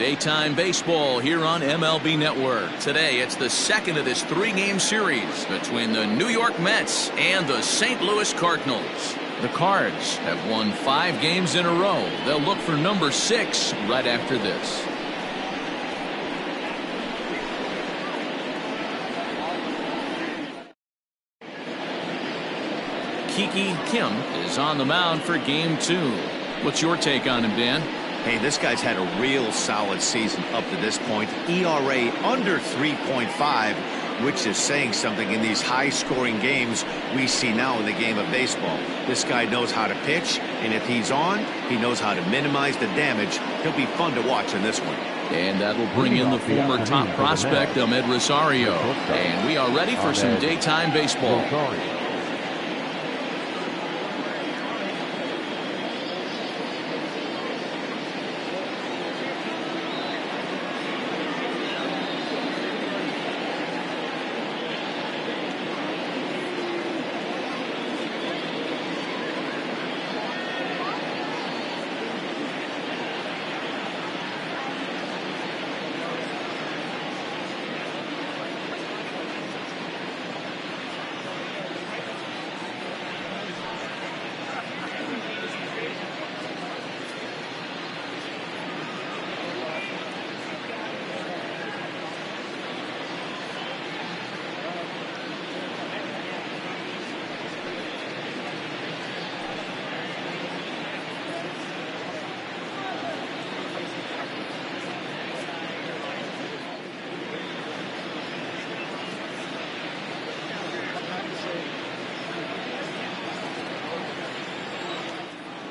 Daytime baseball here on MLB Network. Today, it's the second of this three-game series between the New York Mets and the St. Louis Cardinals. The Cards have won 5 games in a row. They'll look for number 6 right after this. Kiki Kim is on the mound for game 2. What's your take on him, Dan? Hey, this guy's had a real solid season up to this point. ERA under 3.5, which is saying something in these high-scoring games we see now in the game of baseball. This guy knows how to pitch, and if he's on, he knows how to minimize the damage. He'll be fun to watch in this one. And that'll bring in the former top prospect, Ahmed Rosario. And we are ready for some daytime baseball.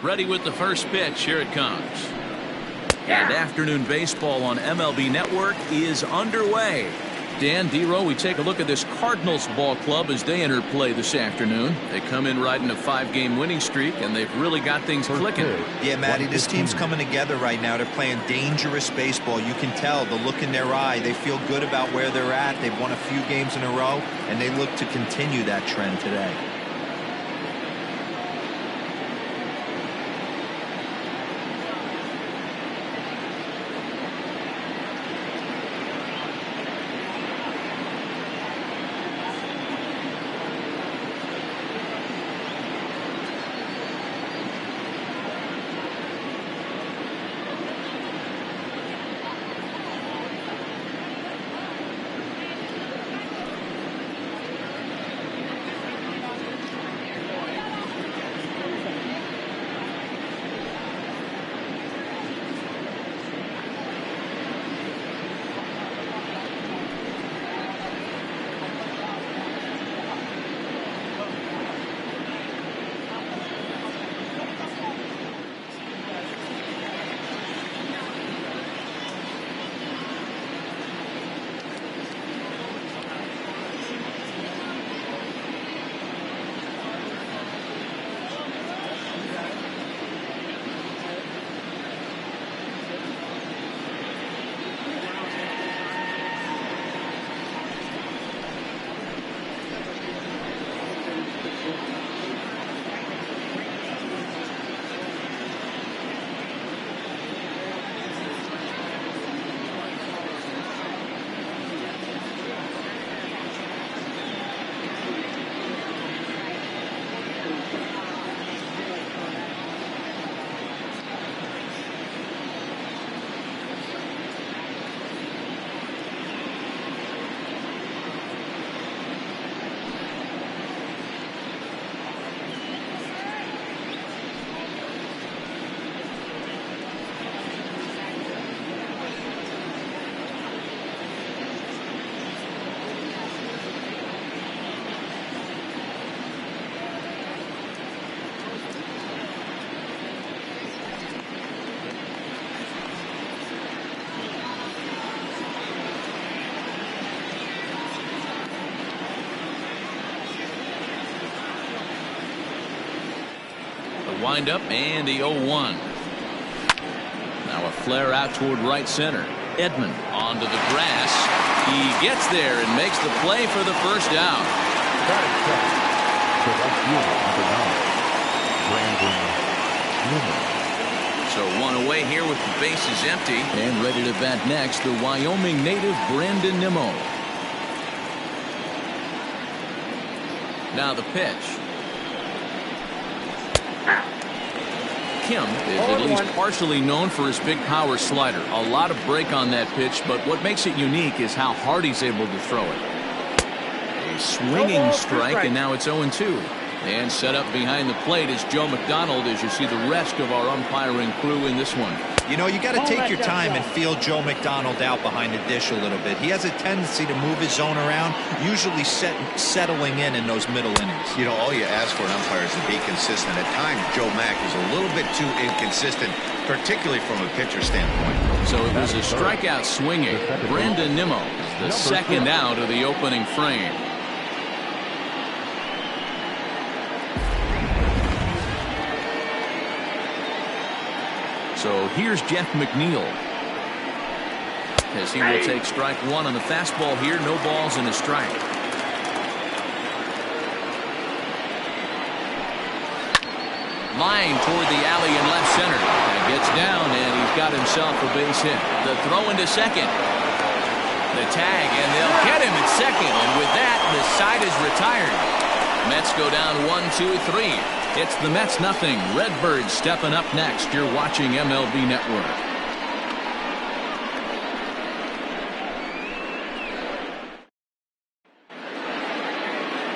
Ready with the first pitch. Here it comes. And afternoon baseball on MLB Network is underway. Dan, D-Row, we take a look at this Cardinals ball club as they enter play this afternoon. They come in riding a 5-game winning streak, and they've really got things clicking. Yeah, Matty, this team's coming together right now. They're playing dangerous baseball. You can tell the look in their eye. They feel good about where they're at. They've won a few games in a row, and they look to continue that trend today. Windup and the 0-1. Now a flare out toward right center. Edman onto the grass. He gets there and makes the play for the first out. So one away here with the bases empty. And ready to bat next, the Wyoming native Brandon Nimmo. Now the pitch. Kim is at least partially known for his big power slider. A lot of break on that pitch, but what makes it unique is how hard he's able to throw it. A swinging strike, and now it's 0-2. And set up behind the plate is Joe McDonald, as you see the rest of our umpiring crew in this one. You know, you got to take your time and feel Joe McDonald out behind the dish a little bit. He has a tendency to move his zone around, usually settling in those middle innings. You know, all you ask for an umpire is to be consistent. At times, Joe Mack is a little bit too inconsistent, particularly from a pitcher standpoint. So it was a strikeout swinging. Brandon Nimmo, the second out of the opening frame. So here's Jeff McNeil, as he will take strike one on the fastball here. No balls and a strike. Line toward the alley in left center. And gets down, and he's got himself a base hit. The throw into second. The tag, and they'll get him at second. And with that, the side is retired. Mets go down 1-2-3. It's the Mets nothing. Redbirds stepping up next. You're watching MLB Network.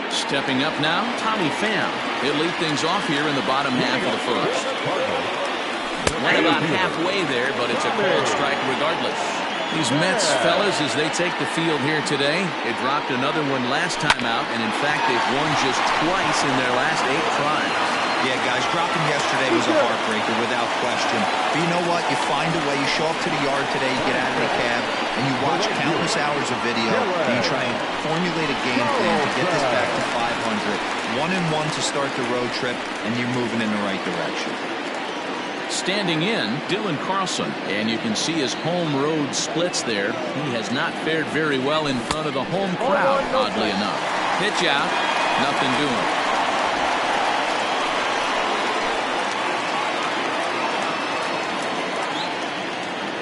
Stepping up now, Tommy Pham. He'll lead things off here in the bottom half of the first. Went about halfway there, but it's a called strike regardless. These Mets fellas, as they take the field here today, they dropped another one last time out, and in fact they've won just twice in their last 8 tries. Yeah, guys, dropping yesterday was a heartbreaker without question. But you know what? You find a way. You show up to the yard today, you get out of the cab, and you watch countless hours of video, and you try and formulate a game plan to get this back to 500. 1-1 to start the road trip, and you're moving in the right direction. Standing in, Dylan Carlson, and you can see his home road splits there. He has not fared very well in front of the home crowd, oddly enough. Pitch out, nothing doing.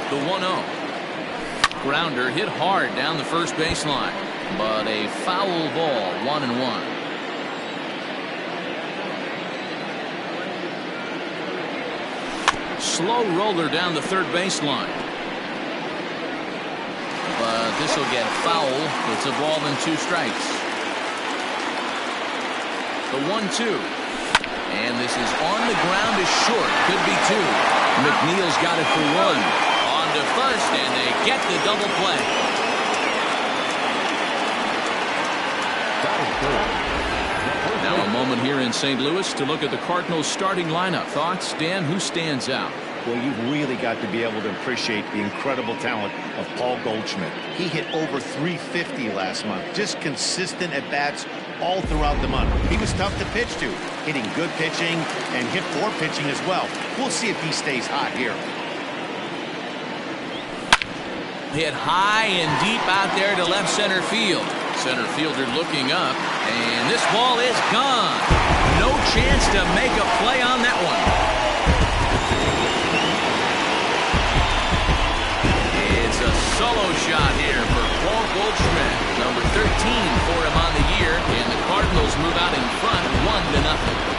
The 1-0. Grounder hit hard down the first baseline, but a foul ball, 1-1. Slow roller down the third baseline. But this will get foul. It's a ball and 2 strikes. The 1-2. And this is on the ground is short. Could be 2. McNeil's got it for 1. On to first, and they get the double play. Now a moment here in St. Louis to look at the Cardinals starting lineup. Thoughts, Dan? Who stands out? Well, you've really got to be able to appreciate the incredible talent of Paul Goldschmidt. He hit over 350 last month. Just consistent at bats all throughout the month. He was tough to pitch to, hitting good pitching and hit poor pitching as well. We'll see if he stays hot here. Hit high and deep out there to left center field. Center fielder looking up, and this ball is gone. No chance to make a play on that one. It's a solo shot here for Paul Goldschmidt, number 13 for him on the year, and the Cardinals move out in front 1-0.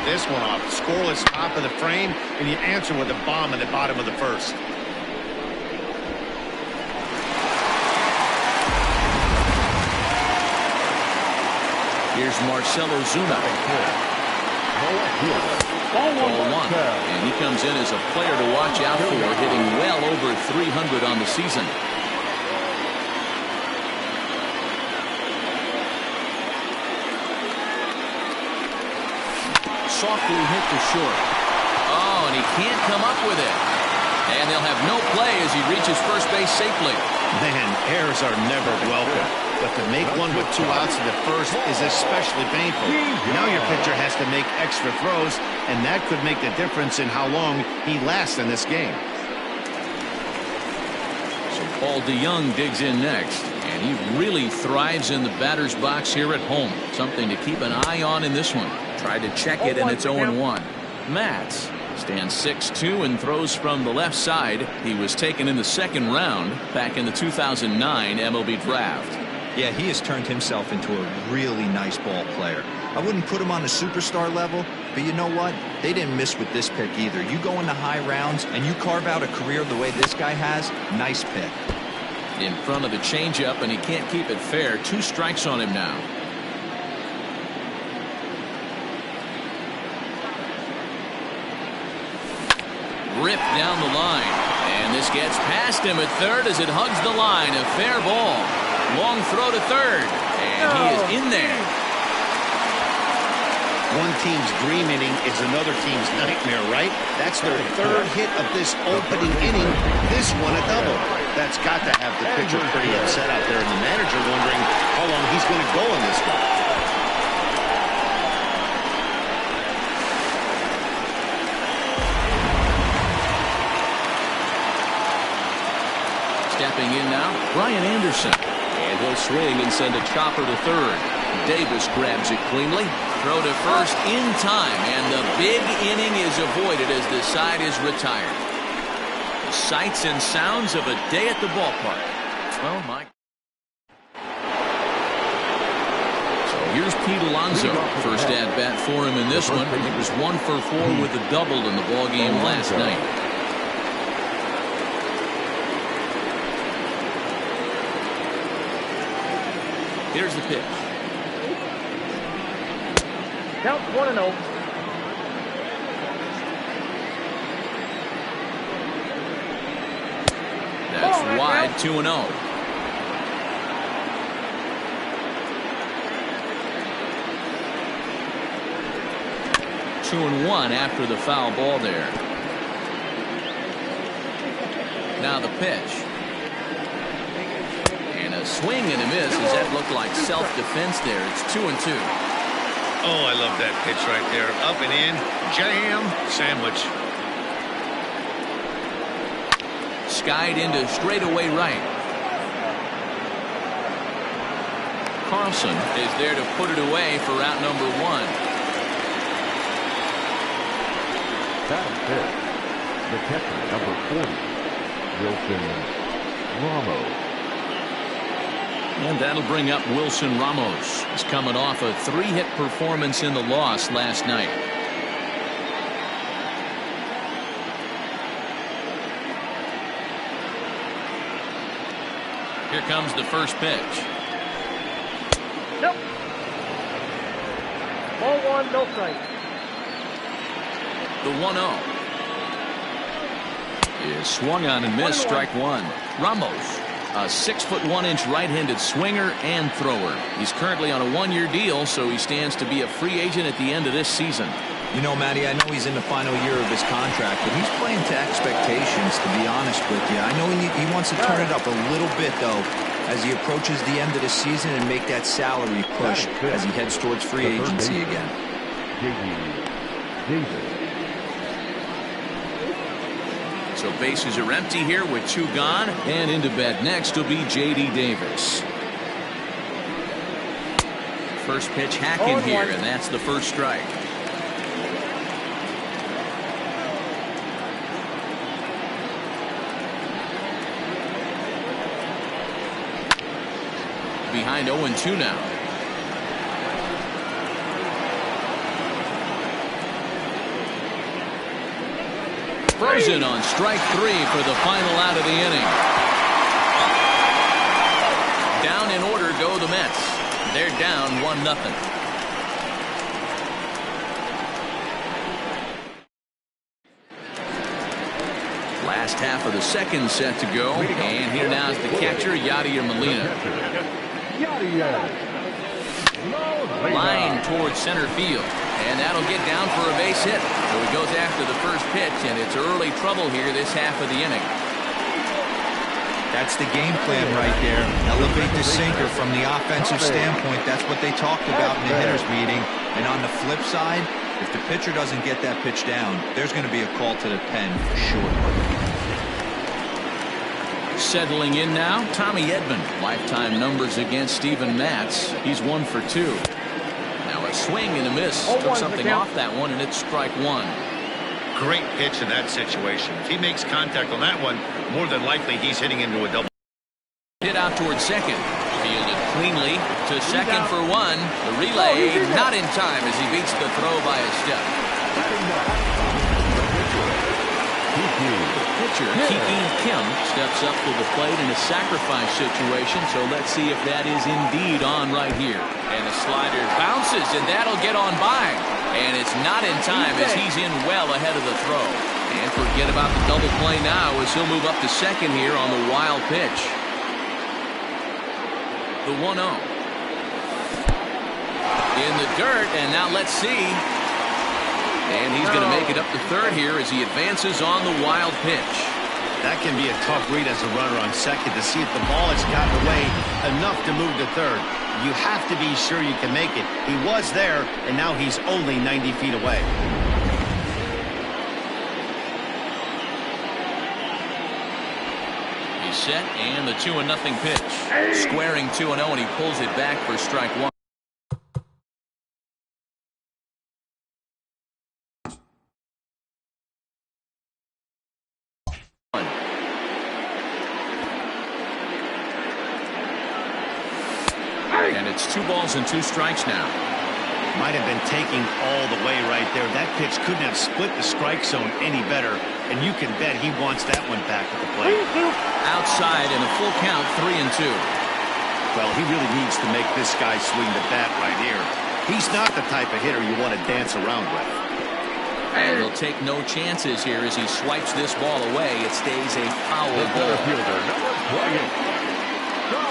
This one off. Scoreless top of the frame, and you answer with a bomb at the bottom of the first. Here's Marcell Ozuna. Ball 1. And he comes in as a player to watch out for, hitting well over 300 on the season. Softly hit to short. Oh, and he can't come up with it. And they'll have no play as he reaches first base safely. Man, errors are never welcome. but to make one with 2 outs in the first is especially painful. Now your pitcher has to make extra throws, and that could make the difference in how long he lasts in this game. So Paul DeYoung digs in next, and he really thrives in the batter's box here at home. Something to keep an eye on in this one. Tried to check it, and it's 0-1. Matz stands 6'2" and throws from the left side. He was taken in the second round back in the 2009 MLB draft. Yeah, he has turned himself into a really nice ball player. I wouldn't put him on the superstar level, but you know what? They didn't miss with this pick either. You go into high rounds and you carve out a career the way this guy has, nice pick. In front of the changeup, and he can't keep it fair. 2 strikes on him now. Ripped down the line, and this gets past him at third as it hugs the line. A fair ball. Long throw to third, and he is in there. One team's dream inning is another team's nightmare, right? That's their 3rd hit of this opening inning. This one a double. That's got to have the pitcher pretty upset out there, and the manager wondering how long he's going to go in this one. Stepping in now, Brian Anderson. And he'll swing and send a chopper to third. Davis grabs it cleanly. Throw to first in time, and the big inning is avoided as the side is retired. The sights and sounds of a day at the ballpark. Well, Mike. So here's Pete Alonso. First at bat for him in this one. It was 1 for 4 with a double in the ballgame last night. Here's the pitch. Count 1-0. That's wide, 2-0. Two and one after the foul ball there. Now the pitch. And a swing and a miss. Does that look like self-defense there? It's 2-2. Oh, I love that pitch right there. Up and in, jam, sandwich. Skied into straightaway right. Carlson is there to put it away for out number 1. Batting fifth, the catcher, number 40, Wilson Ramos. And that'll bring up Wilson Ramos. He's coming off a 3-hit performance in the loss last night. Here comes the first pitch. Nope. Ball 1, no strike. The 1-0 is swung on and missed. Strike 1. Ramos, a 6'1" right-handed swinger and thrower. He's currently on a 1-year deal, so he stands to be a free agent at the end of this season. You know, Matty, I know he's in the final year of his contract, but he's playing to expectations, to be honest with you. I know he wants to turn it up a little bit, though, as he approaches the end of the season and make that salary push as he heads towards free agency again. So bases are empty here with 2 gone, and into bat next will be J.D. Davis. First pitch hacking here, and that's the first strike. Behind 0-2 now. Frozen on strike 3 for the final out of the inning. Down in order go the Mets. They're down 1-0. Last half of the second set to go, and here now is the catcher, Yadier Molina. Line towards center field, and that'll get down for a base hit. So he goes after the first pitch, and it's early trouble here this half of the inning. That's the game plan right there. Elevate the sinker from the offensive standpoint. That's what they talked about in the hitters meeting. And on the flip side, if the pitcher doesn't get that pitch down, there's going to be a call to the pen for sure. Settling in now, Tommy Edman. Lifetime numbers against Steven Matz. He's 1 for 2. Now a swing and a miss. Took something off that one, and it's strike one. Great pitch in that situation. If he makes contact on that one, more than likely he's hitting into a double. Hit out towards second. Fielded cleanly to second for 1. The relay not in time as he beats the throw by a step. Pitcher Kiki Kim steps up to the plate in a sacrifice situation, so let's see if that is indeed on right here. And the slider bounces, and that'll get on by. And it's not in time as he's in well ahead of the throw. And forget about the double play now as he'll move up to second here on the wild pitch. The 1-0. In the dirt, and now let's see. And he's going to make it up to third here as he advances on the wild pitch. That can be a tough read as a runner on second to see if the ball has gotten away enough to move to third. You have to be sure you can make it. He was there, and now he's only 90 feet away. He's set, and the 2-0 pitch. Squaring 2-0, and he pulls it back for strike one. And it's 2 balls and 2 strikes now. Might have been taking all the way right there. That pitch couldn't have split the strike zone any better, and you can bet he wants that one back at the plate. Outside and a full count, 3-2. Well, he really needs to make this guy swing the bat right here. He's not the type of hitter you want to dance around with. And he'll take no chances here as he swipes this ball away. It stays a foul ball.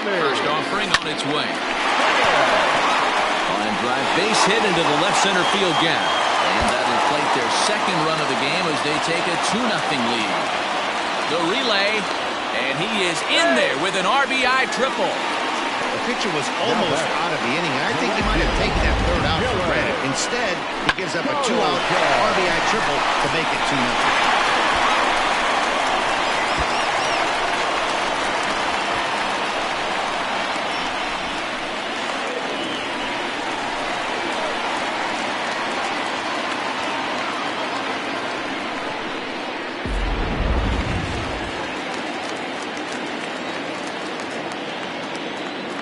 First offering on its way. Line drive base hit into the left center field gap. And that'll inflate their second run of the game as they take a 2-0 lead. The relay, and he is in there with an RBI triple. The pitcher was almost out of the inning. I think he might have taken that third out for granted. Instead, he gives up a 2-out RBI triple to make it 2-0.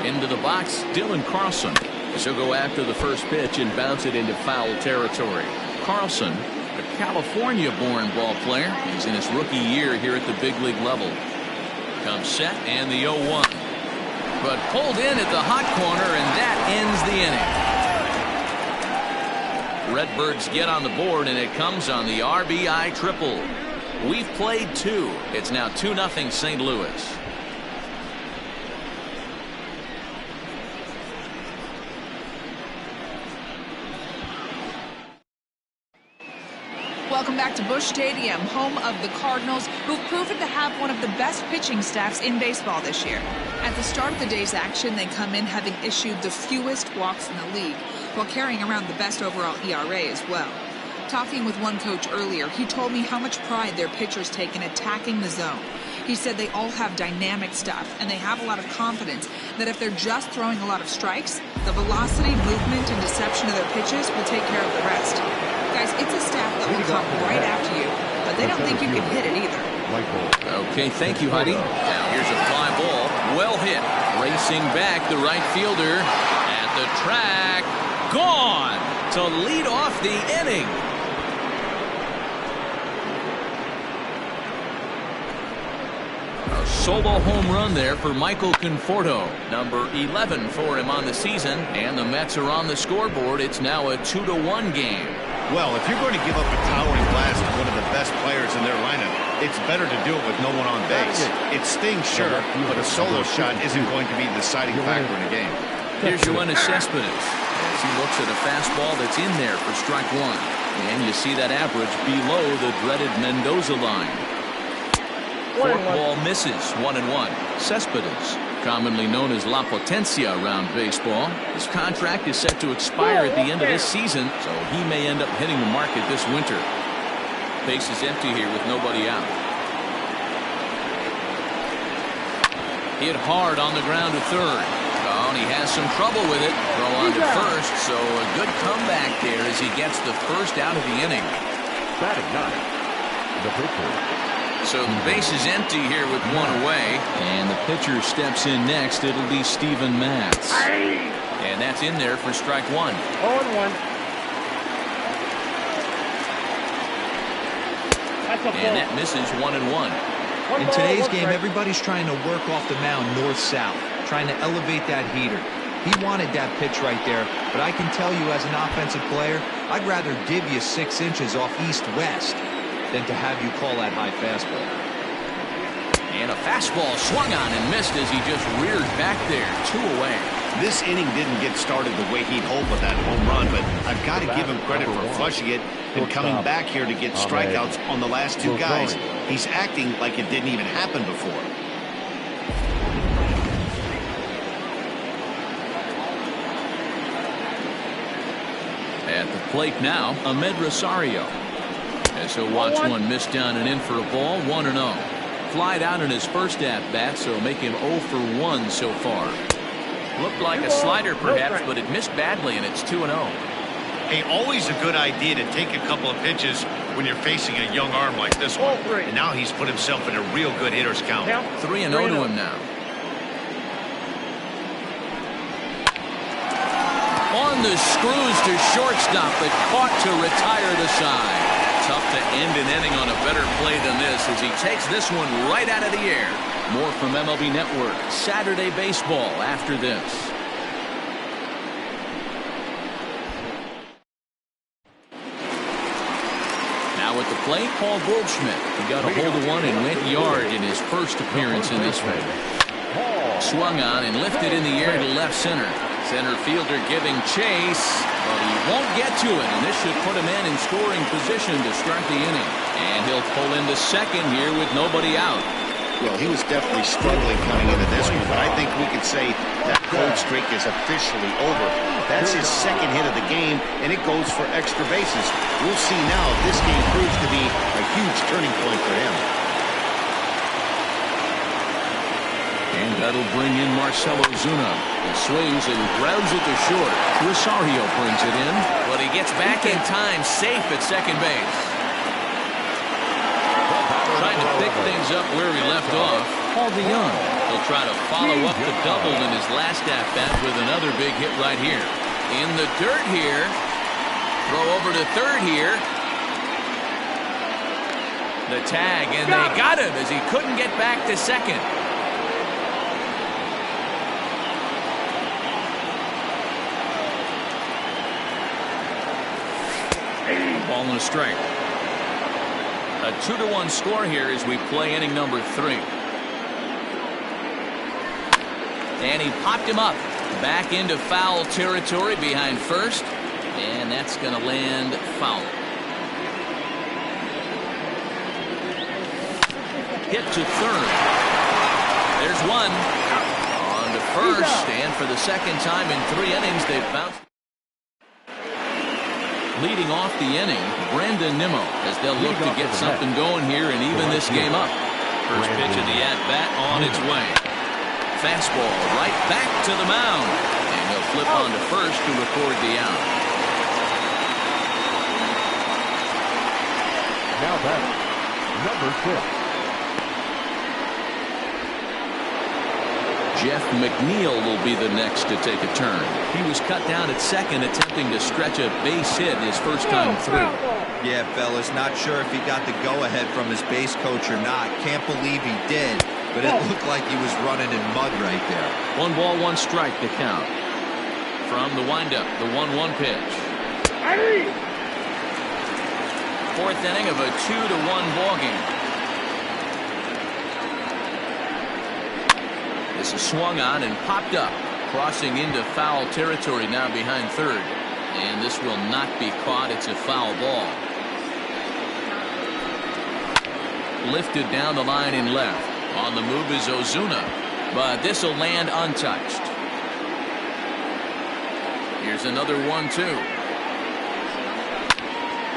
Into the box, Dylan Carlson. He'll go after the first pitch and bounce it into foul territory. Carlson, a California-born ball player. He's in his rookie year here at the big league level. Comes set and the 0-1. But pulled in at the hot corner, and that ends the inning. Redbirds get on the board, and it comes on the RBI triple. We've played 2. It's now 2-0 St. Louis. Welcome back to Busch Stadium, home of the Cardinals, who've proven to have one of the best pitching staffs in baseball this year. At the start of the day's action, they come in having issued the fewest walks in the league, while carrying around the best overall ERA as well. Talking with one coach earlier, he told me how much pride their pitchers take in attacking the zone. He said they all have dynamic stuff, and they have a lot of confidence that if they're just throwing a lot of strikes, the velocity, movement, and deception of their pitches will take care of the rest. Guys, it's a staff that will come right after you, but they don't think you can hit it either. Okay, thank you, Heidi. Now here's a fly ball. Well hit. Racing back, the right fielder at the track. Gone to lead off the inning. A solo home run there for Michael Conforto. Number 11 for him on the season. And the Mets are on the scoreboard. It's now a 2-1 game. Well, if you're going to give up a towering blast to one of the best players in their lineup, it's better to do it with no one on base. It stings, sure, but a solo shot isn't going to be the deciding factor in a game. Here's Yoenis Cespedes as he looks at a fastball that's in there for strike one. And you see that average below the dreaded Mendoza line. Ball misses, 1-1. Cespedes, commonly known as La Potencia around baseball. His contract is set to expire at the end of this season, so he may end up hitting the market this winter. Base is empty here with nobody out. Hit hard on the ground to third. Oh, and he has some trouble with it. Throw on to first, so a good comeback there as he gets the first out of the inning. Batting ninth, the pitcher. So the base is empty here with one away, and the pitcher steps in next. It'll be Steven Matz. And that's in there for strike one. 0-1. And that misses 1-1. In today's game, everybody's trying to work off the mound north-south, trying to elevate that heater. He wanted that pitch right there, but I can tell you as an offensive player, I'd rather give you 6 inches off east-west than to have you call that high fastball. And a fastball swung on and missed as he just reared back there. 2 away. This inning didn't get started the way he'd hoped with that home run, but I've got to give him credit for flushing it and coming back here to get strikeouts on the last 2 guys. He's acting like it didn't even happen before. At the plate now, Ahmed Rosario. As he'll watch one miss down and in for a ball, 1-0. Flied out in his first at-bat, so make him 0 for 1 so far. Looked like a slider perhaps, but it missed badly, and it's 2-0. Hey, always a good idea to take a couple of pitches when you're facing a young arm like this one. And now he's put himself in a real good hitter's count. 3-0 to him now. On the screws to shortstop, but caught to retire the side. Tough to end an inning on a better play than this as he takes this one right out of the air. More from MLB Network Saturday Baseball after this. Now at the plate, Paul Goldschmidt. He got a hold of one and went yard in his first appearance in this one. Swung on and lifted in the air to left center. Center fielder giving chase, but he won't get to it, and this should put him in scoring position to start the inning. And he'll pull into second here with nobody out. Well, he was definitely struggling coming into this one, but I think we could say that cold streak is officially over. That's his second hit of the game, and it goes for extra bases. We'll see now if this game proves to be a huge turning point for him. And that'll bring in Marcelo Zuna. He swings and grounds it to short. Rosario brings it in, but he gets back in time, safe at second base. Trying to pick things up where he left off, Paul DeYoung. He'll try to follow up the double in his last at-bat with another big hit right here. In the dirt here. Throw over to third here. The tag, and they got him as he couldn't get back to second. Ball and a strike. A 2-1 score here as we play inning number 3. And he popped him up. Back into foul territory behind first. And that's going to land foul. Hit to third. There's one. On to first. And for the second time in 3 innings, they've bounced. Leading off the inning, Brandon Nimmo, as they'll look to get something going here and even this game up. First pitch of the at-bat on its way. Fastball right back to the mound. And he'll flip on to first to record the out. Now back, number 6. Jeff McNeil will be the next to take a turn. He was cut down at second, attempting to stretch a base hit his first time through. Yeah, fellas, not sure if he got the go-ahead from his base coach or not. Can't believe he did, but it looked like he was running in mud right there. 1 ball, 1 strike to count. From the windup, the 1-1 pitch. 4th inning of a 2-1 ball game. This is swung on and popped up, crossing into foul territory now behind third. And this will not be caught. It's a foul ball. Lifted down the line in left. On the move is Ozuna, but this will land untouched. Here's another 1-2.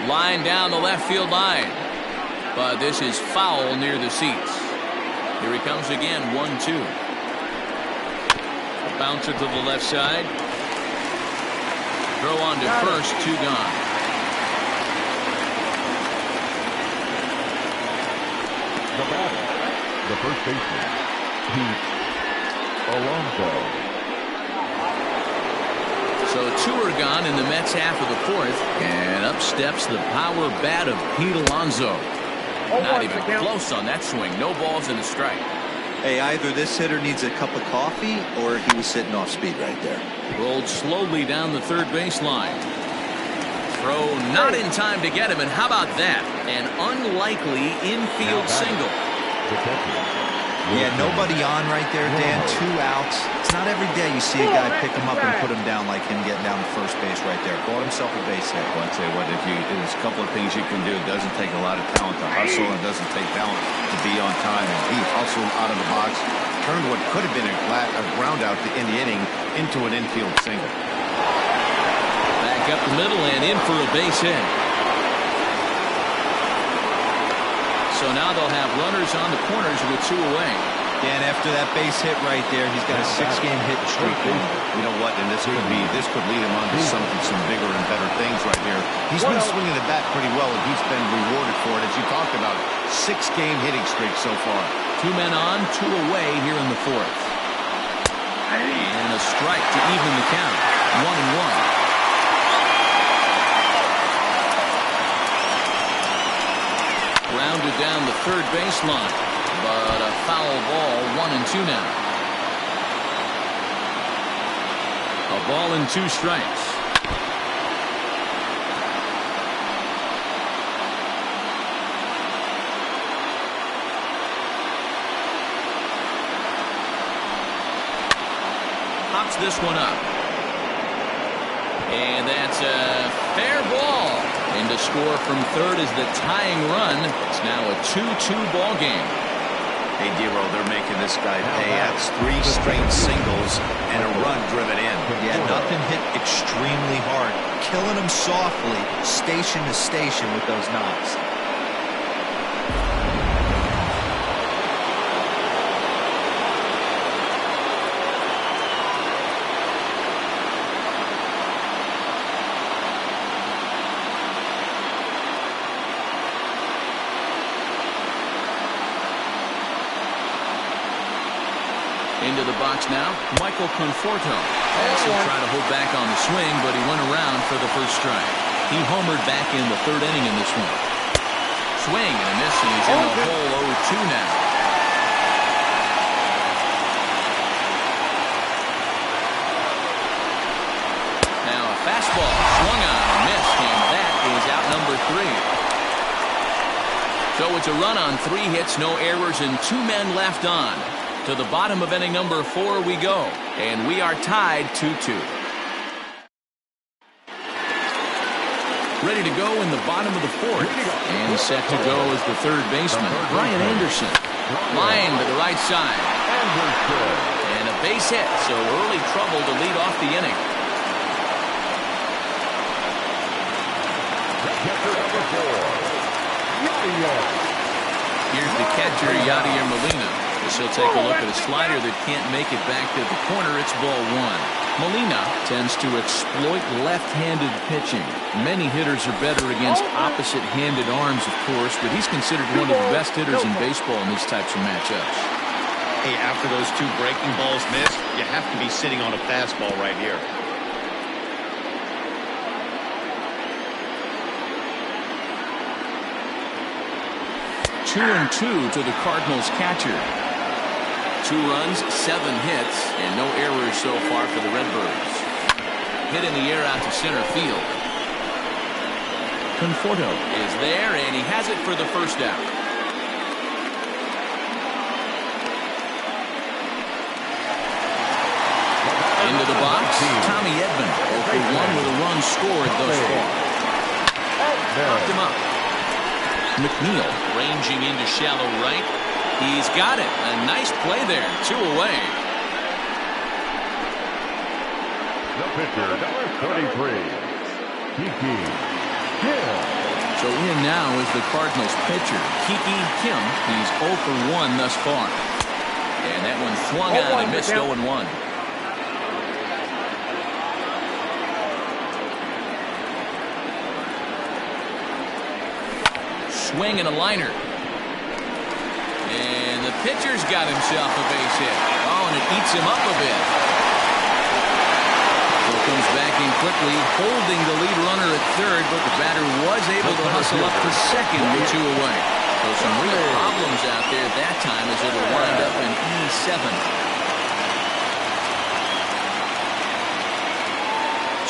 Line down the left field line, but this is foul near the seats. Here he comes again, 1-2. A bouncer to the left side. Throw on to first, 2 gone. The batter, the first baseman, Pete Alonso. So 2 are gone in the Mets half of the 4th, and up steps the power bat of Pete Alonso. Not even close on that swing. No balls and a strike. Hey, either this hitter needs a cup of coffee or he was sitting off speed right there. Rolled slowly down the third baseline. Throw not in time to get him, and how about that? An unlikely infield single. The catcher. Yeah, nobody on right there, Dan. 2 outs. It's not every day you see a guy pick him up and put him down like him getting down to first base right there. Bought himself a base hit. Well, I'd say what, there's a couple of things you can do. It doesn't take a lot of talent to hustle, and it doesn't take talent to be on time. And he hustled out of the box, turned what could have been a ground out in the inning into an infield single. Back up the middle and in for a base hit. So now they'll have runners on the corners with 2 away. Dan, after that base hit right there, he's got a 6-game hit streak. You know what? And this could lead him on to some bigger and better things right here. He's been swinging the bat pretty well, and he's been rewarded for it, as you talked about. 6-game hitting streak so far. 2 men on, 2 away here in the 4th. And a strike to even the count. 1-1. Rounded down the third baseline, but a foul ball. 1-2 now. A ball and 2 strikes. Pops this one up, and that's a fair ball. And to score from third is the tying run. It's now a 2-2 ball game. Hey, Dero, they're making this guy pay. That's 3 straight singles and a run driven in. Yeah, nothing hit extremely hard. Killing him softly, station to station with those knocks. Into the box now, Michael Conforto. As he'll try to hold back on the swing, but he went around for the first strike. He homered back in the 3rd inning in this one. Swing and a miss, and he's in the hole 0-2 now. Now a fastball swung on and missed, and that is out number 3. So it's a run on 3 hits, no errors, and 2 men left on. To the bottom of inning number 4 we go, and we are tied 2-2. Ready to go in the bottom of the 4th, and set to go is the third baseman, Brian Anderson. Line to the right side, and a base hit, so early trouble to lead off the inning. Here's the catcher, Yadier Molina. He'll take a look at a slider that can't make it back to the corner. It's ball 1. Molina tends to exploit left-handed pitching. Many hitters are better against opposite-handed arms, of course, but he's considered one of the best hitters in baseball in these types of matchups. Hey, after those 2 breaking balls missed, you have to be sitting on a fastball right here. Two and 2 to the Cardinals catcher. 2 runs, 7 hits, and no errors so far for the Redbirds. Hit in the air out to center field. Conforto is there, and he has it for the first out. Into the box, Tommy Edman, 0-for-1 with a run scored thus far. Popped him up. McNeil ranging into shallow right. He's got it. A nice play there. 2 away. The pitcher, number 33, Kiki Kim. So in now is the Cardinals pitcher, Kiki Kim. He's 0 for 1 thus far. And that one swung out and missed 0-1. Swing and a liner. And the pitcher's got himself a base hit. Oh, and it eats him up a bit. So comes back in quickly, holding the lead runner at third, but the batter was able to hustle up to second with 2 away. So some real problems out there at that time as it'll wind up in E7.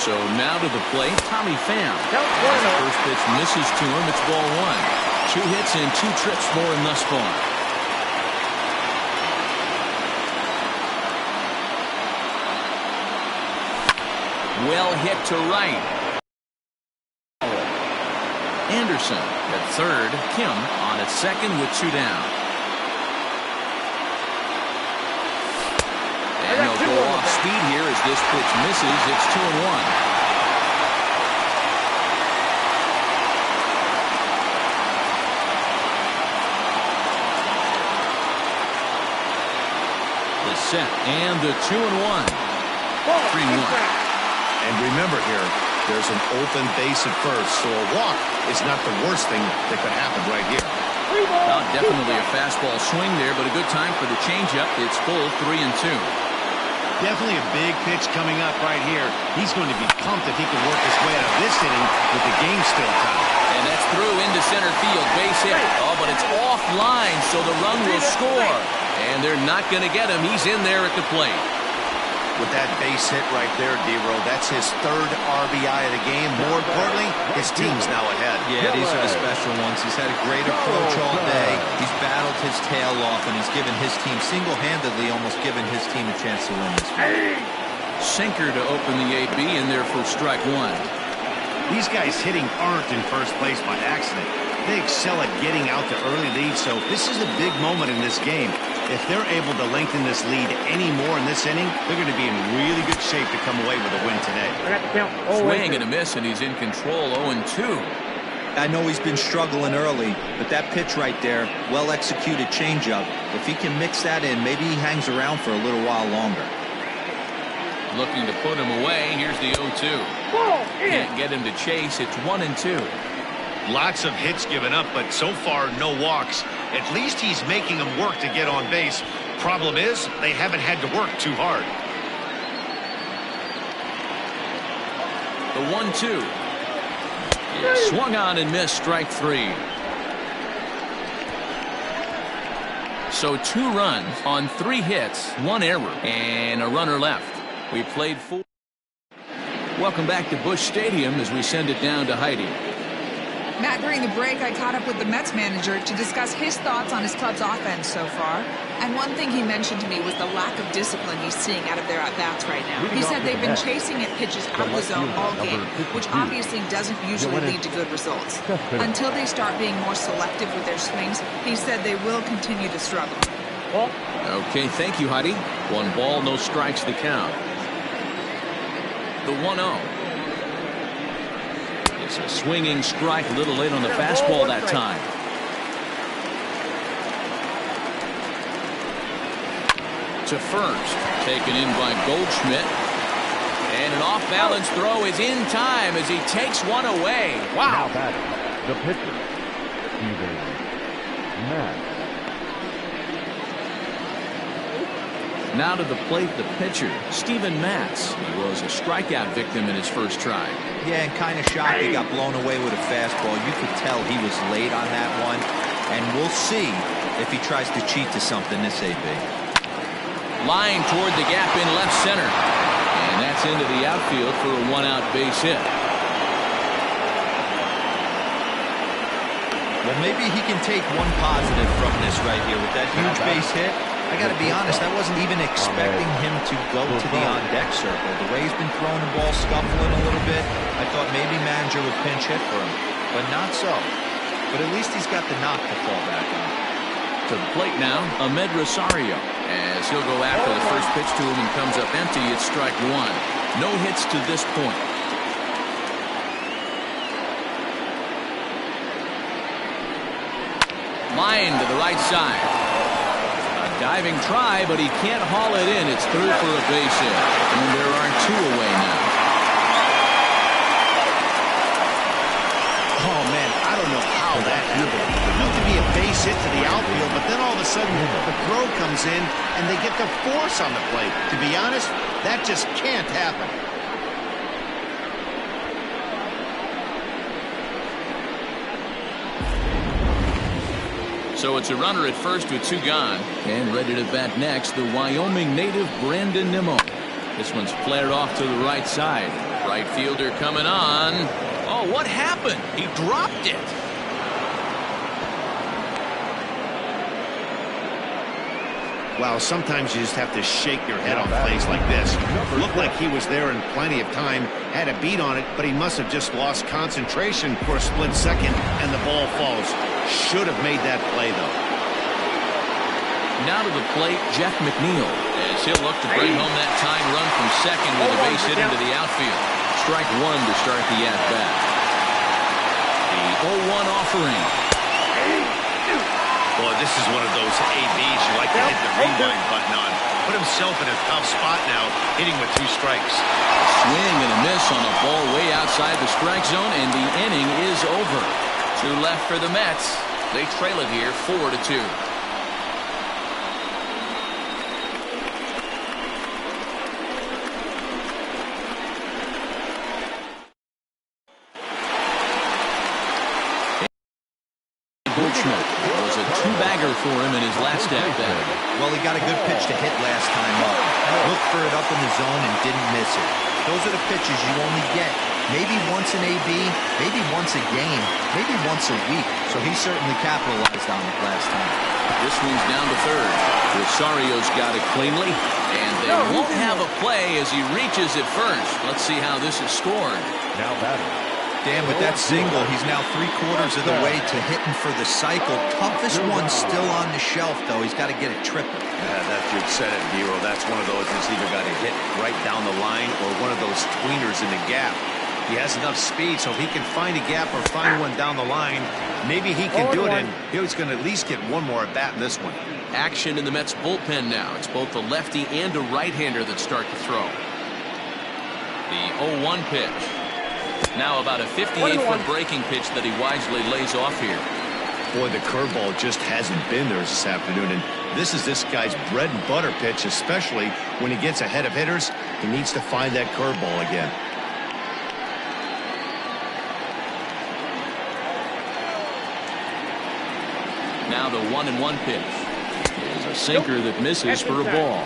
So now to the plate, Tommy Pham. First pitch misses to him. It's ball 1. 2 hits and 2 trips for him thus far. Well hit to right. Anderson at third. Kim on at second with 2 down. And he'll go off speed here as this pitch misses. It's 2-1. Set and the 2-1. 3-1. And remember here, there's an open base at first, so a walk is not the worst thing that could happen right here. Well, definitely a fastball swing there, but a good time for the changeup. It's full 3-2. Definitely a big pitch coming up right here. He's going to be pumped if he can work his way out of this inning with the game still tied. And that's through into center field. Base hit. Oh, but it's offline, so the run will score. And they're not going to get him. He's in there at the plate. With that base hit right there, D-Row, that's his 3rd RBI of the game. More importantly, his team's now ahead. Yeah, these are the special ones. He's had a great approach all day. He's battled his tail off, and he's given his team single-handedly, almost given his team a chance to win this game. Sinker to open the AB, and there for strike 1. These guys hitting aren't in first place by accident. They excel at getting out to early leads, so this is a big moment in this game. If they're able to lengthen this lead any more in this inning, they're going to be in really good shape to come away with a win today. Swing and a miss, and he's in control. 0-2. I know he's been struggling early, but that pitch right there, well-executed changeup. If he can mix that in, maybe he hangs around for a little while longer. Looking to put him away. Here's the 0-2. Can't get him to chase. It's 1-2. Lots of hits given up, but so far no walks. At least he's making them work to get on base. Problem is, they haven't had to work too hard. The 1-2. Yeah, swung on and missed. Strike 3. So 2 runs on 3 hits, 1 error, and a runner left. We played 4. Welcome back to Busch Stadium as we send it down to Heidi. Matt, during the break, I caught up with the Mets manager to discuss his thoughts on his club's offense so far. And one thing he mentioned to me was the lack of discipline he's seeing out of their at-bats right now. He said they've been chasing at pitches out of the zone all game, which obviously doesn't usually lead to good results. Until they start being more selective with their swings, he said they will continue to struggle. Okay, thank you, Heidi. 1 ball, no strikes the count. The 1-0. It's a swinging strike, a little late on the fastball that time. To first, taken in by Goldschmidt. And an off-balance throw is in time as he takes one away. Wow. Now batting, the pitcher, Steven Matz. Now to the plate, the pitcher, Steven Matz. He was a strikeout victim in his first try. Yeah, and kind of shocked he got blown away with a fastball. You could tell he was late on that one. And we'll see if he tries to cheat to something this AB. Line toward the gap in left center. And that's into the outfield for a 1-out base hit. Well, maybe he can take one positive from this right here with that huge base hit. I got to be honest, I wasn't even expecting him to go to the on-deck circle. The way he's been throwing the ball, scuffling a little bit, I thought maybe manager would pinch hit for him, but not so. but at least he's got the knock to fall back on. To the plate now, Ahmed Rosario, as he'll go after the first pitch to him and comes up empty. It's strike one. No hits to this point. Line to the right side. A diving try, but he can't haul it in. It's through for a base hit. And there are two away now. Oh, man, I don't know how that happened. It looked to be a base hit to the outfield, but then all of a sudden the throw comes in and they get the force on the plate. To be honest, that just can't happen. So it's a runner at first with two gone. And ready to bat next, the Wyoming native Brandon Nimmo. This one's flared off to the right side. Right fielder coming on. Oh, what happened? He dropped it. Wow, sometimes you just have to shake your head on plays like this. Looked like he was there in plenty of time, had a beat on it, but he must have just lost concentration for a split second, and the ball falls. Should have made that play, though. Now to the plate, Jeff McNeil, as he'll look to bring home that tying run from second with a base hit into the outfield. Strike one to start the at-bat. The 0-1 offering. Boy, this is one of those ABs you like to hit the rewind button on. Put himself in a tough spot now, hitting with two strikes. Swing and a miss on a ball way outside the strike zone, and the inning is over. Two left for the Mets. They trail it here 4-2. Was a two-bagger for him in his last at-bat. Well, he got a good pitch to hit last time up. Looked for it up in the zone and didn't miss it. Those are the pitches you only get. Maybe once an AB, maybe once a game, maybe once a week. So he certainly capitalized on it last time. This one's down to third. Rosario's got it cleanly, and they won't have a play as he reaches it first. Let's see how this is scored. Now batting. Dan, with that single, he's now 3/4 of the way to hitting for the cycle. Toughest one still on the shelf, though. He's got to get it triple. Yeah, that's you said it, Hero. That's one of those that's either got to hit right down the line or one of those tweeners in the gap. He has enough speed, so if he can find a gap or find one down the line, maybe he can do it, and he's going to at least get one more at bat in this one. Action in the Mets bullpen now. It's both a lefty and a right-hander that start to throw. The 0-1 pitch. Now about a 58-foot breaking pitch that he wisely lays off here. Boy, the curveball just hasn't been there this afternoon, and this is this guy's bread and butter pitch, especially when he gets ahead of hitters. He needs to find that curveball again. Now the 1-1 pitch is a sinker that misses for a ball.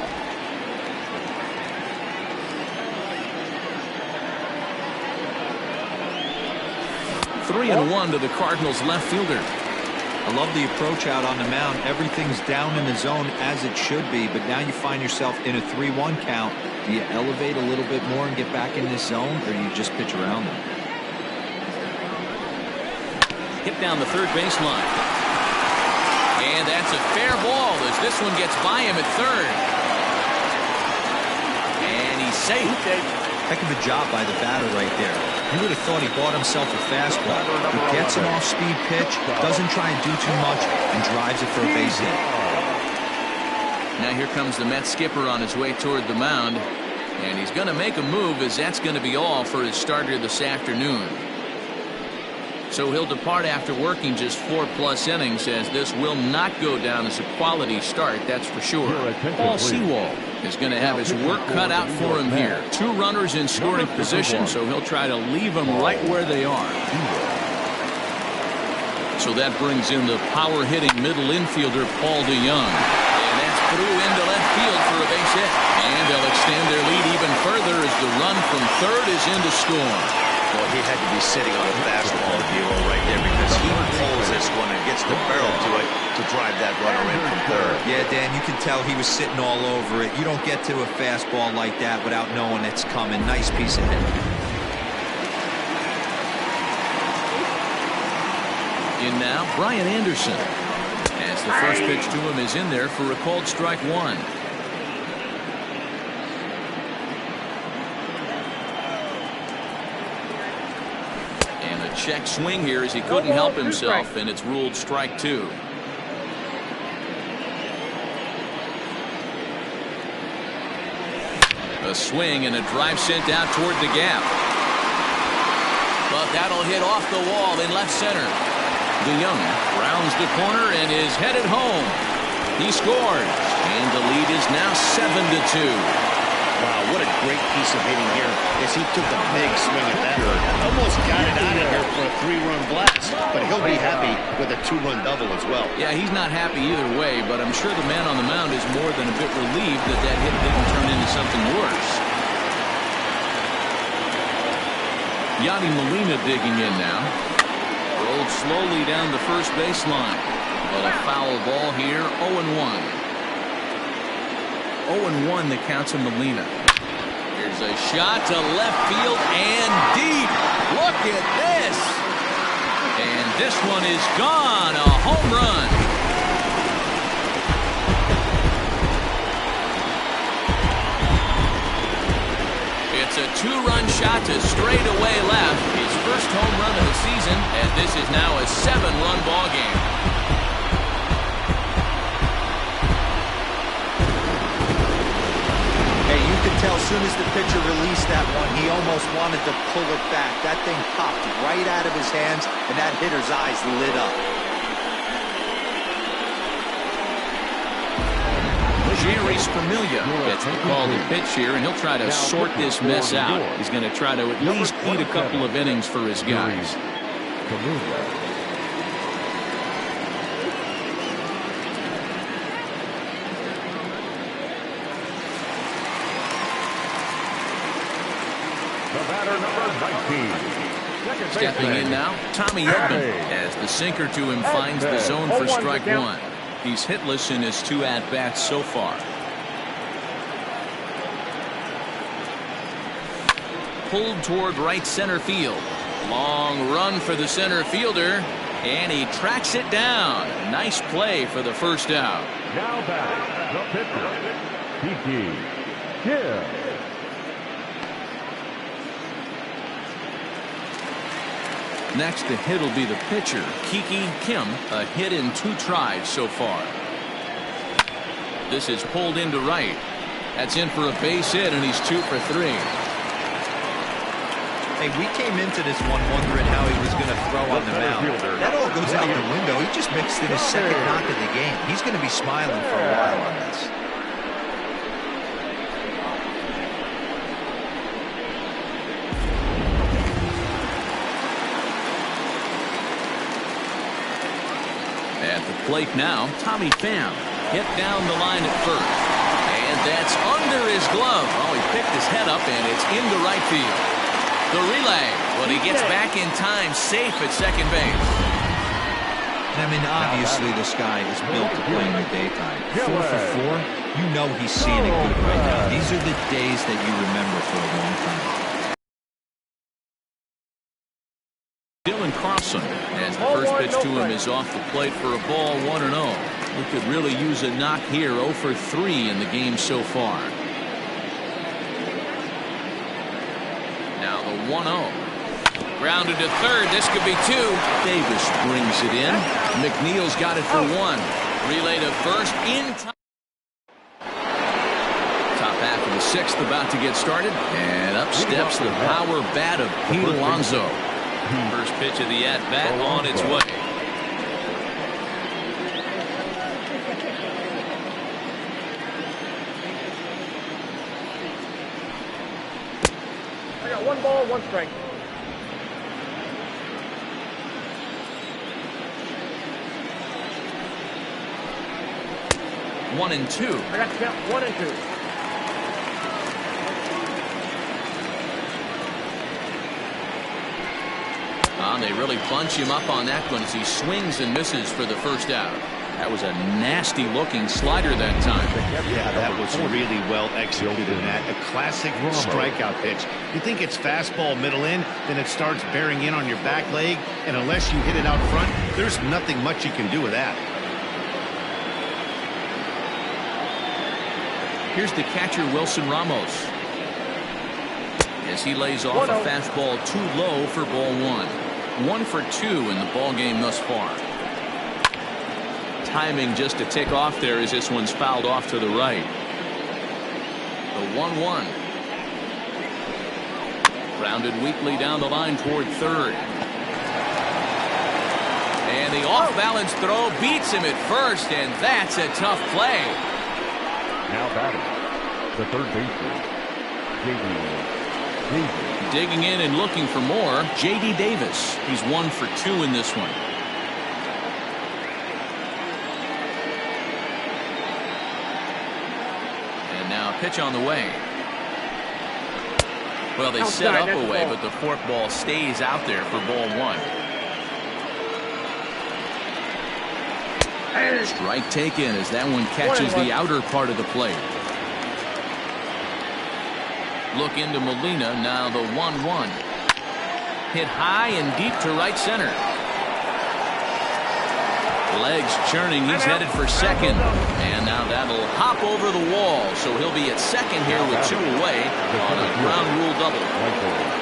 Three and one to the Cardinals left fielder. I love the approach out on the mound. Everything's down in the zone as it should be, but now you find yourself in a 3-1 count. Do you elevate a little bit more and get back in this zone, or do you just pitch around them? Hit down the third baseline. And that's a fair ball as this one gets by him at third. And he's safe. Heck of a job by the batter right there. You would have thought he bought himself a fastball. He gets an off-speed pitch, doesn't try and do too much, and drives it for a base hit. Now here comes the Mets skipper on his way toward the mound. And he's going to make a move, as that's going to be all for his starter this afternoon. So he'll depart after working just 4+ innings, as this will not go down as a quality start, that's for sure. Paul Sewald is going to have his work cut out for him here. Two runners in scoring position, so he'll try to leave them right where they are. So that brings in the power-hitting middle infielder Paul DeYoung. And that's through into left field for a base hit. And they'll extend their lead even further as the run from third is in to score. Well, he had to be sitting on a fastball, Hero, right there, because he pulls this one and gets the barrel to it to drive that runner in from third. Yeah, Dan, you can tell he was sitting all over it. You don't get to a fastball like that without knowing it's coming. Nice piece of hitting. In now, Brian Anderson. As the first pitch to him is in there for a called strike one. And a check swing here as he couldn't help himself, and it's ruled strike two. A swing and a drive sent out toward the gap. But that'll hit off the wall in left center. DeYoung rounds the corner and is headed home. He scores, and the lead is now 7-2. Wow, what a great piece of hitting here as he took a big swing at that one. Almost got it out of here for a 3-run blast, but he'll be happy with a 2-run double as well. Yeah, he's not happy either way, but I'm sure the man on the mound is more than a bit relieved that that hit didn't turn into something worse. Yadi Molina digging in now. Rolled slowly down the first baseline. But a foul ball here, 0-1. 0-1 the count to Molina. Here's a shot to left field and deep. Look at this. And this one is gone. A home run. It's a 2-run shot to straightaway left. His first home run of the season, and this is now a 7-run ball game. Hey, you could tell as soon as the pitcher released that one, he almost wanted to pull it back. That thing popped right out of his hands, and that hitter's eyes lit up. Jerry's Familia gets the call to pitch here, and he'll try to sort this mess out. He's going to try to at least eat a couple of innings for his guys. The batter, number 19. Stepping in now, Tommy Edman, as the sinker to him finds the zone for strike one. He's hitless in his 2 at-bats so far. Pulled toward right center field. Long run for the center fielder, and he tracks it down. Nice play for the first out. Now batting, the pitcher, Kiki Kim. Next to hit will be the pitcher, Kiki Kim, a hit in 2 tries so far. This is pulled into right. That's in for a base hit, and he's 2 for 3. Hey, we came into this one wondering how he was going to throw on the mound. That all goes out the window. He just mixed in his second knock of the game. He's going to be smiling for a while on this. At the plate now, Tommy Pham hit down the line at first. And that's under his glove. Oh, he picked his head up, and it's into right field. The relay, but he gets back in time, safe at second base. I mean, obviously this guy is built to play in the daytime. 4 for 4, you know he's seeing it good right now. These are the days that you remember for a long time. Dylan Carlson, as the first pitch to him is off the plate for a ball, 1-0. He could really use a knock here, 0 for 3 in the game so far. Now the 1-0. Grounded to third. This could be 2. Davis brings it in. McNeil's got it for 1. Relay to first in time. Top half of the 6th about to get started. And up steps the power bat of Pete Alonso. First pitch of the at-bat on its way. I got 1 ball, 1 strike. One and 2. I got to count 1 and 2. They really bunch him up on that one as he swings and misses for the first out. That That was a nasty looking slider that time. Yeah, that was really well executed, Matt. A classic strikeout pitch. You think it's fastball middle in, then it starts bearing in on your back leg, and unless you hit it out front, there's nothing much you can do with that. Here's the catcher, Wilson Ramos, as he lays off a fastball too low for ball one. 1 for 2 in the ball game thus far. Timing just a tick off there as this one's fouled off to the right. The 1-1. Grounded weakly down the line toward third. And the off-balance throw beats him at first, and that's a tough play. Now batting, the third baseman, J.D. Davis. Digging in and looking for more, J.D. Davis. He's 1 for 2 in this one. And now a pitch on the way. Well, they set up a way, but the fork ball stays out there for ball one. Strike taken as that one catches the outer part of the plate. Look into Molina, now the 1-1. Hit high and deep to right center. Legs churning, he's headed for second. And now that'll hop over the wall, so he'll be at second here with 2 away on a ground rule double.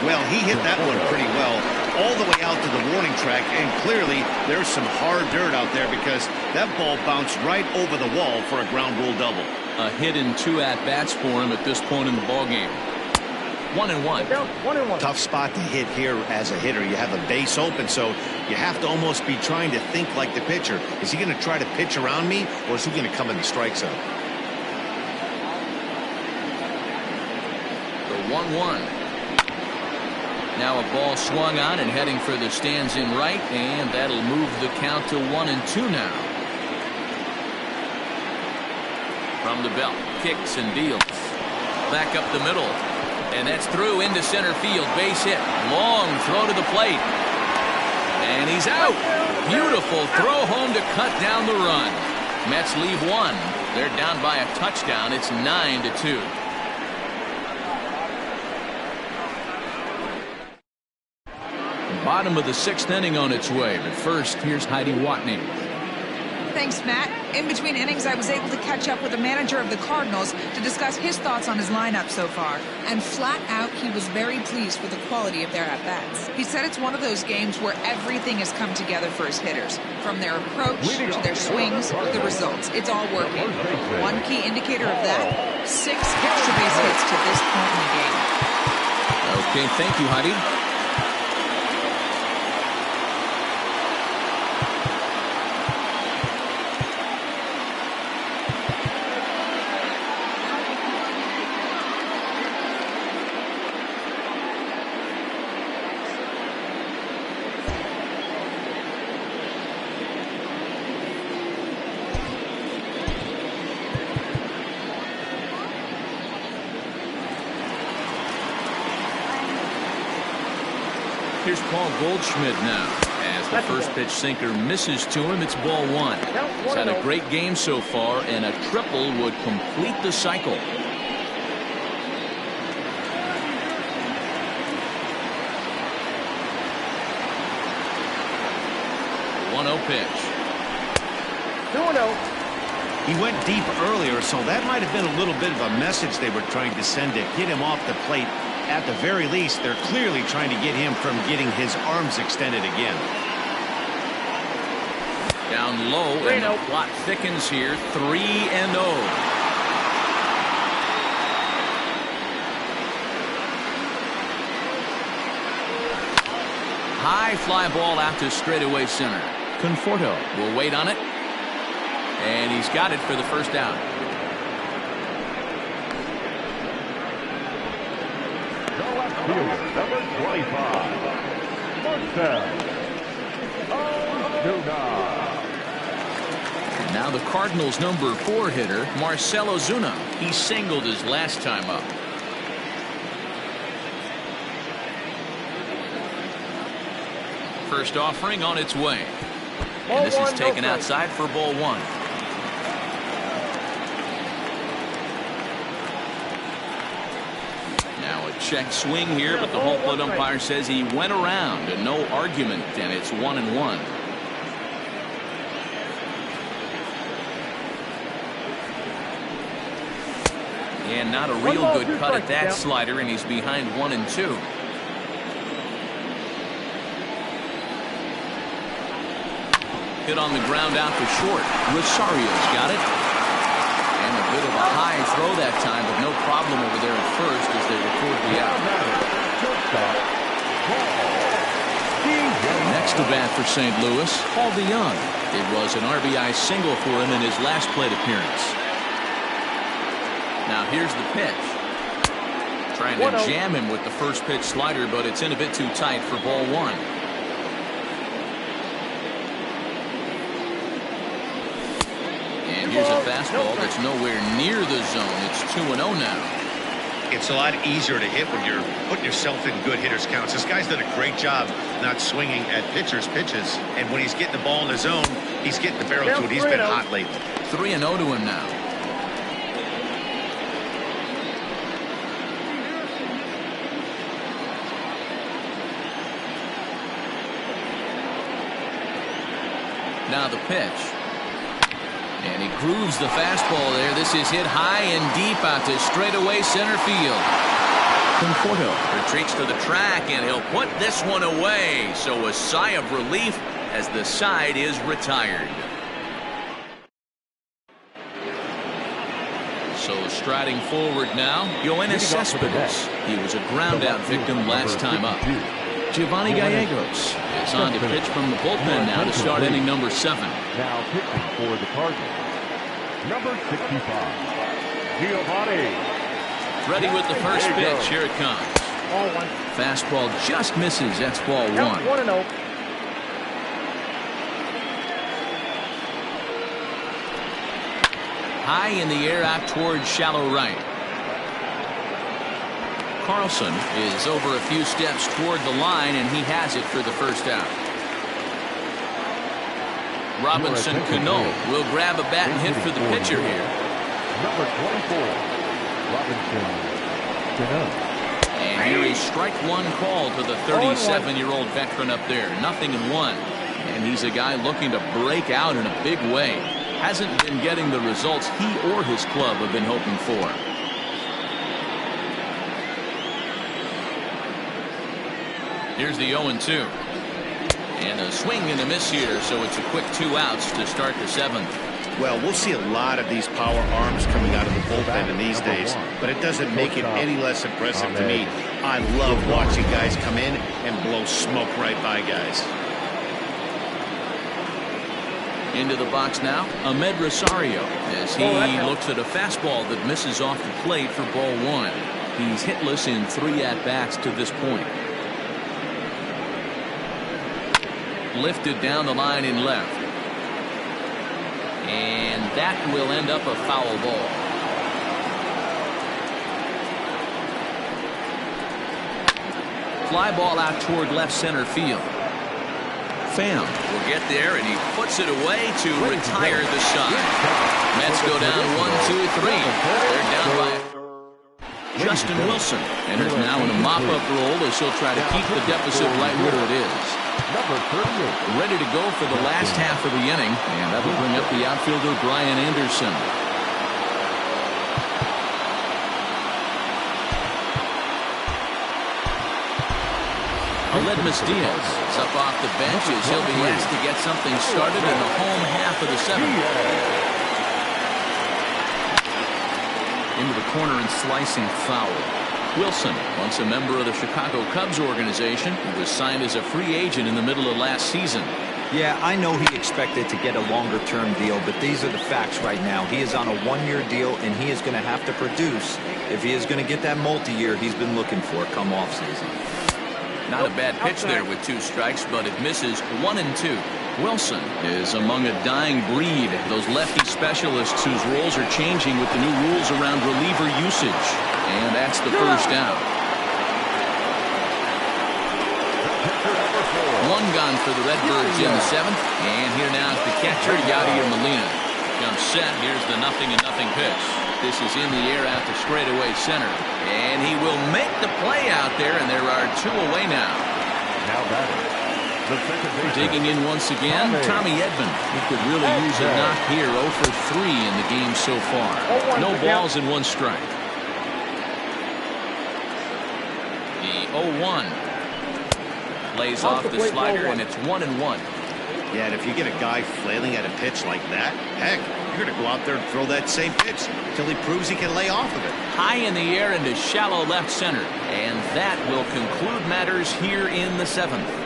Well, he hit that one pretty well, all the way out to the warning track, and clearly there's some hard dirt out there because that ball bounced right over the wall for a ground rule double. A hit and 2 at-bats for him at this point in the ball game. 1-1. Tough spot to hit here as a hitter. You have a base open, so you have to almost be trying to think like the pitcher. Is he going to try to pitch around me, or is he going to come in the strike zone? The 1-1. Now a ball swung on and heading for the stands in right, and that'll move the count to 1-2 now. From the belt, kicks and deals. Back up the middle. And that's through into center field. Base hit. Long throw to the plate. And he's out. Beautiful throw home to cut down the run. Mets leave 1. They're down by a touchdown. It's 9-2. Bottom of the 6th inning on its way. But first, here's Heidi Watney. Thanks, Matt. In between innings, I was able to catch up with the manager of the Cardinals to discuss his thoughts on his lineup so far. And flat out, he was very pleased with the quality of their at-bats. He said it's one of those games where everything has come together for his hitters. From their approach to their swings, the results. It's all working. One key indicator of that, 6 extra base hits to this point in the game. Okay, thank you, Heidi. Here's Paul Goldschmidt now. As the first pitch sinker misses to him, it's ball 1. He's had a great game so far, and a triple would complete the cycle. 1-0 pitch. 2-0. He went deep earlier, so that might have been a little bit of a message they were trying to send to get him off the plate. At the very least, they're clearly trying to get him from getting his arms extended again. Down low, and the plot thickens here. 3-0. High fly ball out to straightaway center. Conforto will wait on it. And he's got it for the first out. The left fielder, number 25, Marcell Ozuna. And now the Cardinals' number 4 hitter, Marcell Ozuna. He singled his last time up. First offering on its way. And this is taken outside for ball 1. check swing here, but the home plate umpire says he went around and no argument, and it's 1-1. And not a real good cut at that slider, and he's behind 1-2. Hit on the ground out for short. Rosario's got it. And a bit of a high throw that time, but no problem over there at first as they record the out. Next to bat for St. Louis, Paul DeYoung. It was an RBI single for him in his last plate appearance. Now here's the pitch. Trying to jam him with the first pitch slider, but it's in a bit too tight for ball one. And here's a fastball that's nowhere near the zone. It's 2-0 now. It's a lot easier to hit when you're putting yourself in good hitters counts. This guy's done a great job not swinging at pitchers' pitches. And when he's getting the ball in the zone, he's getting the barrel to it. He's been hot lately. 3-0 to him now. Now the pitch. And he grooves the fastball there. This is hit high and deep out to straightaway center field. Conforto retreats to the track, and he'll put this one away. So a sigh of relief as the side is retired. So striding forward now, Yoenis Cespedes. He was a ground-out victim last time up. Giovanni Gallegos is on to pitch from the bullpen now to start inning number 7. Now pitching for the Cardinals, number 65, Giovanni. Ready with the first pitch. Here it comes. Ball one. Fastball just misses. That's ball one. 1-0. High in the air out towards shallow right. Carlson is over a few steps toward the line, and he has it for the first out. Robinson Cano will grab a bat and hit for the pitcher here. Number 24, Robinson Cano. And here is strike one call to the 37-year-old veteran up there. 0-1. And he's a guy looking to break out in a big way. Hasn't been getting the results he or his club have been hoping for. Here's the 0-2. And a swing and a miss here, so it's a quick 2 outs to start the 7th. Well, we'll see a lot of these power arms coming out of the bullpen in these days, but it doesn't make it any less impressive to me. I love watching guys come in and blow smoke right by guys. Into the box now, Ahmed Rosario, as he looks at a fastball that misses off the plate for ball one. He's hitless in 3 at-bats to this point. Lifted down the line in left. And that will end up a foul ball. Fly ball out toward left center field. Pham will get there, and he puts it away to retire the side. Mets go down 1-2-3. They're down by Justin Wilson enters now in a mop-up role as he'll try to keep the deficit right where it is. Number 38. Ready to go for the last half of the inning, and that will bring up the outfielder Brian Anderson. Aledmus Diaz is up off the bench as he'll be asked to get something started in the home half of the 7th. Into the corner and slicing foul. Wilson, once a member of the Chicago Cubs organization, he was signed as a free agent in the middle of last season. Yeah, I know he expected to get a longer-term deal, but these are the facts right now. He is on a 1-year deal, and he is going to have to produce if he is going to get that multi-year he's been looking for come off-season. Not a bad pitch there with 2 strikes, but it misses 1-2. Wilson is among a dying breed, those lefty specialists whose roles are changing with the new rules around reliever usage. And that's the first out. 1 gone for the Redbirds in the 7th. And here now is the catcher, Yadier Molina. Comes set. Here's the 0-0 pitch. This is in the air out to straightaway center. And he will make the play out there, and there are 2 away now. Now batting, the second baseman. Digging in once again, Tommy Edman. He could really use a knock here. 0 for 3 in the game so far. No balls and 1 strike. The 0-1. Lays off the slider, and it's 1-1. Yeah, and if you get a guy flailing at a pitch like that, heck, you're going to go out there and throw that same pitch until he proves he can lay off of it. High in the air into shallow left center. And that will conclude matters here in the 7th.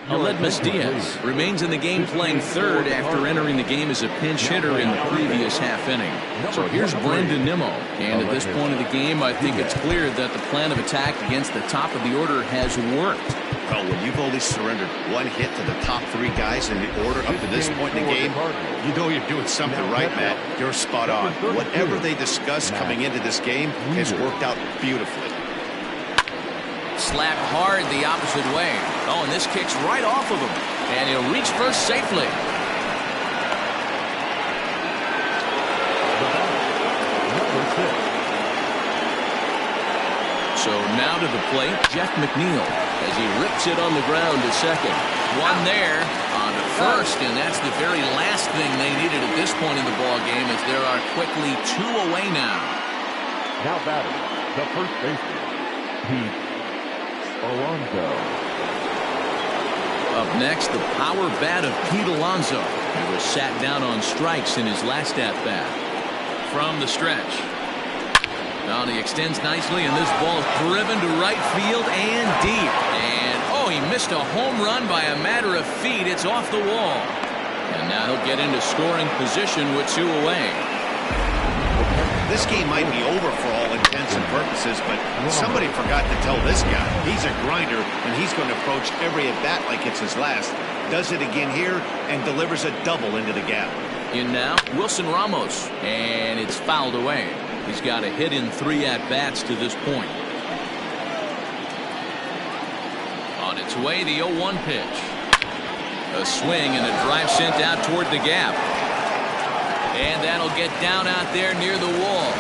Aledmus Diaz remains in the game playing third after entering the game as a pinch hitter in the previous half inning. So here's Brandon Nimmo. And at this point of the game, I think it's clear that the plan of attack against the top of the order has worked. Well, when you've only surrendered 1 hit to the top 3 guys in the order up to this point in the game, you know you're doing something right, Matt. You're spot on. Whatever they discussed coming into this game has worked out beautifully. Slapped hard the opposite way. Oh, and this kicks right off of him. And he'll reach first safely. So now to the plate, Jeff McNeil as he rips it on the ground to second. 1 there on to first, and that's the very last thing they needed at this point in the ball game, as there are quickly 2 away now. Now batting, the first baseman, Pete Alonso. Up next, the power bat of Pete Alonso. He was sat down on strikes in his last at-bat. From the stretch. Now he extends nicely, and this ball driven to right field and deep. And, oh, he missed a home run by a matter of feet. It's off the wall. And now he'll get into scoring position with 2 away. This game might be over for all intents and purposes, but somebody forgot to tell this guy. He's a grinder, and he's going to approach every at-bat like it's his last. Does it again here and delivers a double into the gap. In now, Wilson Ramos, and it's fouled away. He's got a hit in 3 at-bats to this point. On its way, the 0-1 pitch. A swing and a drive sent out toward the gap. And that'll get down out there near the wall.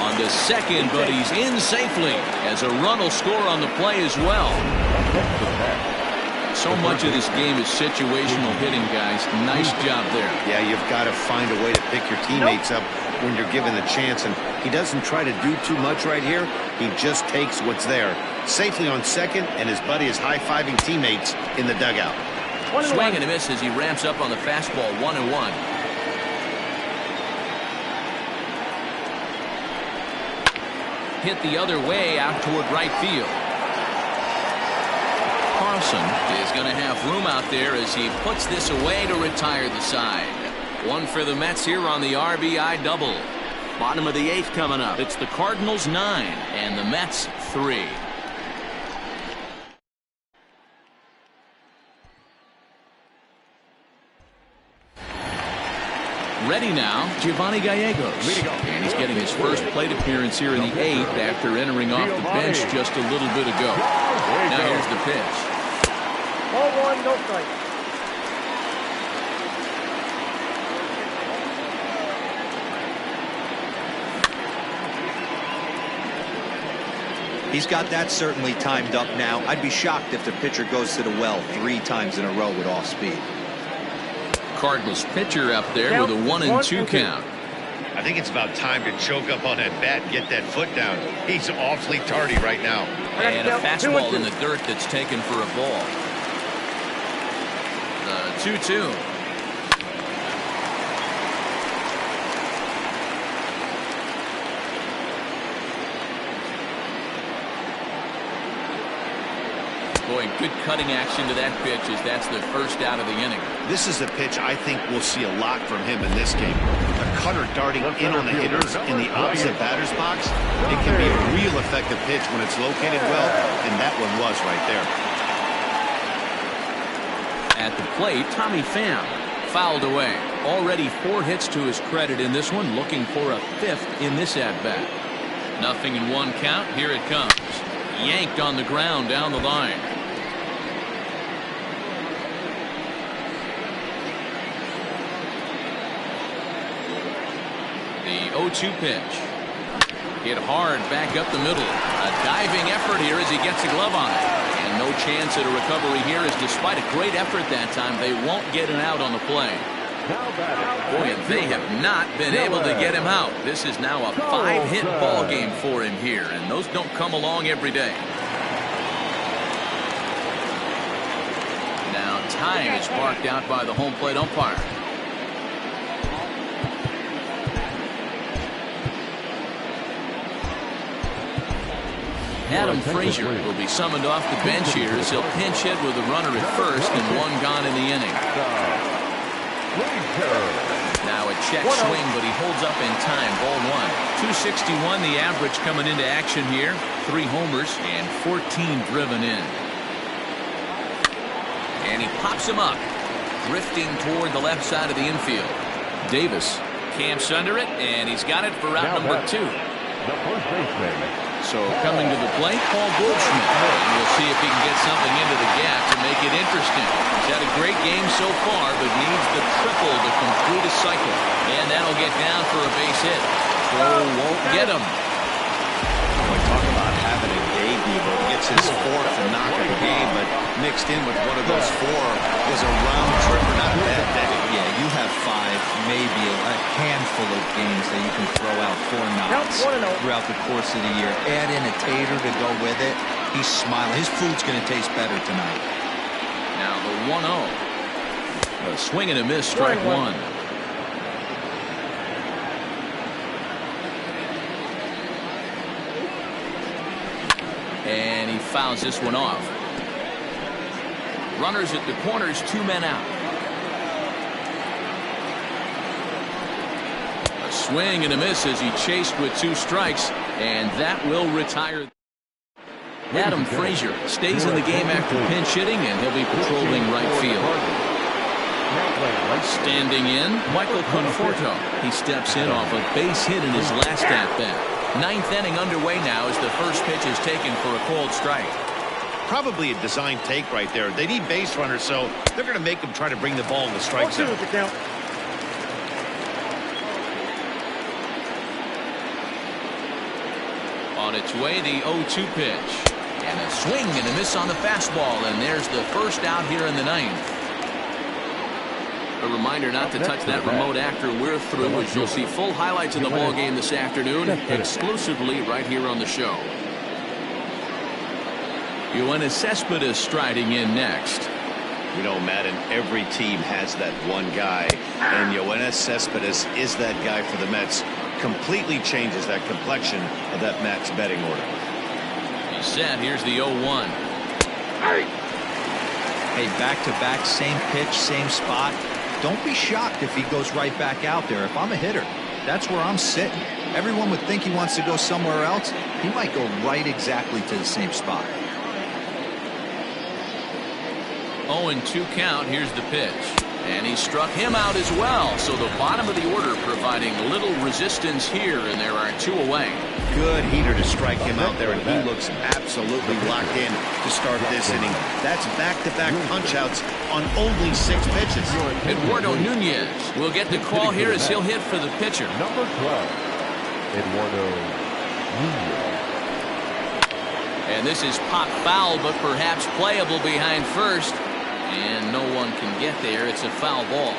On to second, but he's in safely as a run will score on the play as well. So much of this game is situational hitting, guys. Nice job there. Yeah, you've got to find a way to pick your teammates up when you're given the chance, and he doesn't try to do too much right here. He just takes what's there. Safely on second, and his buddy is high-fiving teammates in the dugout. Swing and a miss as he ramps up on the fastball. 1-1. Hit the other way out toward right field. Carlson is going to have room out there as he puts this away to retire the side. 1 for the Mets here on the RBI double. Bottom of the 8th coming up. It's the Cardinals 9 and the Mets 3. Ready now, Giovanni Gallegos. And he's getting his first plate appearance here in the 8th after entering off the bench just a little bit ago. Now here's the pitch. 0-1, no strike. He's got that certainly timed up now. I'd be shocked if the pitcher goes to the well 3 times in a row with off speed. Cardinals pitcher up there with a 1-2 count. I think it's about time to choke up on that bat and get that foot down. He's awfully tardy right now. And a fastball in the dirt that's taken for a ball. The 2-2. Boy, good cutting action to that pitch as that's the first out of the inning. This is a pitch I think we'll see a lot from him in this game. A cutter darting in on the hitters in the opposite batter's box. It can be a real effective pitch when it's located well, and that one was right there. At the plate, Tommy Pham fouled away. Already 4 hits to his credit in this one, looking for a 5th in this at-bat. 0-1 count. Here it comes. Yanked on the ground down the line. The 0-2 pitch. Hit hard back up the middle. A diving effort here as he gets a glove on it. And no chance at a recovery here, as despite a great effort that time, they won't get an out on the play. Boy, and they have not been able to get him out. This is now a 5-hit ball game for him here, and those don't come along every day. Now time is marked out by the home plate umpire. Adam Frazier will be summoned off the bench here as he'll pinch hit with a runner at first and one gone in the inning. Now a check swing, but he holds up in time. Ball one. 261 the average coming into action here. 3 homers and 14 driven in. And he pops him up, drifting toward the left side of the infield. Davis camps under it, and he's got it for out number 2. The first baseman. So coming to the plate, Paul Goldschmidt. And we'll see if he can get something into the gap to make it interesting. He's had a great game so far, but needs the triple to complete a cycle. And that'll get down for a base hit. Throw won't get him. Boy, talk about having a debut, but gets his 4th knock of the game, but mixed in with one of those 4 was a round tripper, not a bad day. Yeah, you have 5, maybe a handful of games that you can throw out 4 knocks throughout the course of the year. Add in a tater to go with it. He's smiling. His food's going to taste better tonight. Now the 1-0. A swing and a miss, strike 1. And he fouls this one off. Runners at the corners, 2 men out. A swing and a miss as he chased with 2 strikes, and that will retire. Adam Frazier stays in the game after pinch hitting, and he'll be patrolling right field. Standing in, Michael Conforto. He steps in off a base hit in his last at-bat. 9th inning underway now as the first pitch is taken for a called strike. Probably a design take right there. They need base runners, so they're going to make them try to bring the ball in the strike zone. On its way, the 0-2 pitch. And a swing and a miss on the fastball, and there's the first out here in the 9th. A reminder not to touch that remote after we're through, as you'll see full highlights of the ball game this afternoon, exclusively right here on the show. Yoenis Cespedes striding in next. You know, Madden, every team has that one guy, and Yoenis Cespedes is that guy for the Mets. Completely changes that complexion of that Mets betting order. He's set. Here's the 0-1. Hey, back-to-back, same pitch, same spot. Don't be shocked if he goes right back out there. If I'm a hitter, that's where I'm sitting. Everyone would think he wants to go somewhere else. He might go right exactly to the same spot. 0-2 count. Here's the pitch. And he struck him out as well. So the bottom of the order providing little resistance here, and there are 2 away. Good heater to strike him out there, and he looks absolutely locked in to start this inning. That's back-to-back punch-outs on only 6 pitches. Eduardo Nunez will get the call here as he'll hit for the pitcher. Number 12, Eduardo Nunez. And this is pop foul, but perhaps playable behind first. And no one can get there. It's a foul ball.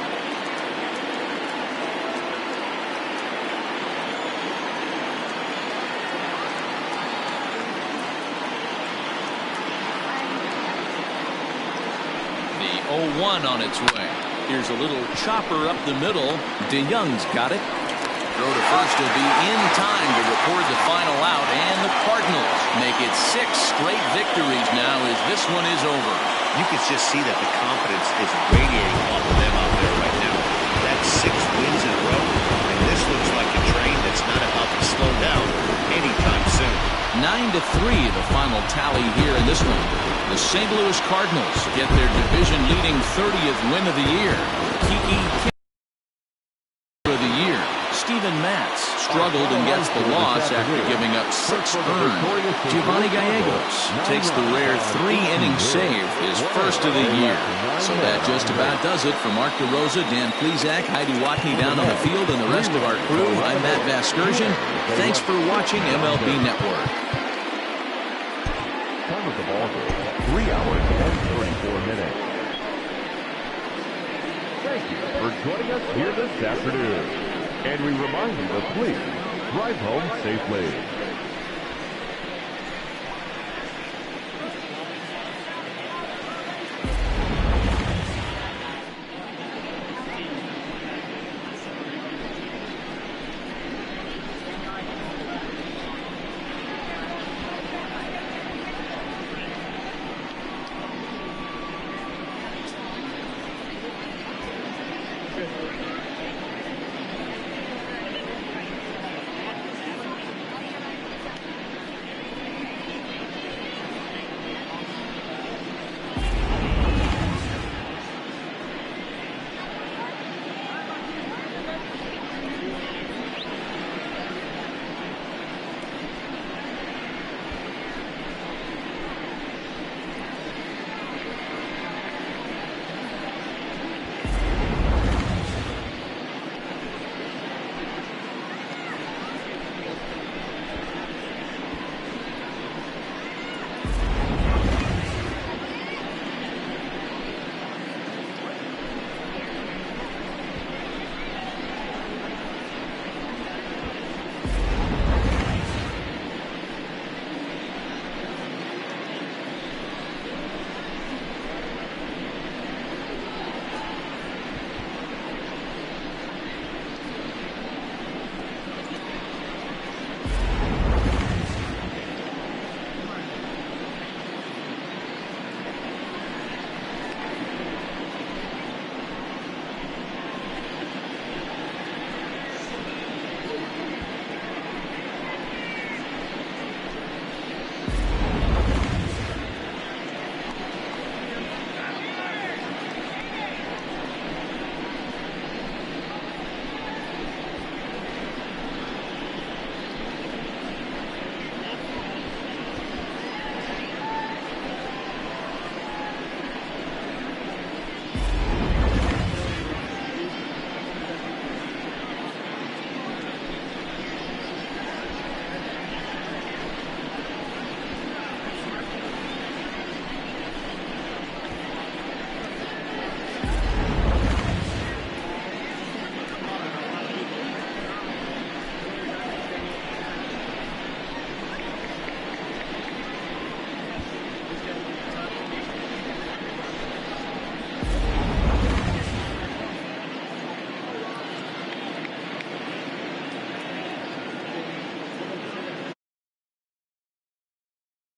The 0-1 on its way. Here's a little chopper up the middle. DeYoung's got it. Throw to first will be in time to record the final out, and the Cardinals make it 6 straight victories now as this one is over. You can just see that the confidence is radiating off of them out there right now. That's 6 wins in a row, and this looks like a train that's not about to slow down anytime soon. 9-3 the final tally here in this one. The St. Louis Cardinals get their division-leading 30th win of the year. Kiki of the year. Steven Mats struggled and gets the loss after giving up 6 earned. Giovanni Gallegos takes the rare 3-inning save, his first of the year. So that just about does it for Mark DeRosa, Dan Plesac, Heidi Watney down on the field, and the rest of our crew. I'm Matt Vasgersian. Thanks for watching MLB Network. Time of the ball game, 3 hours and 34 minutes. Thank you for joining us here this afternoon. And we remind you to please drive home safely.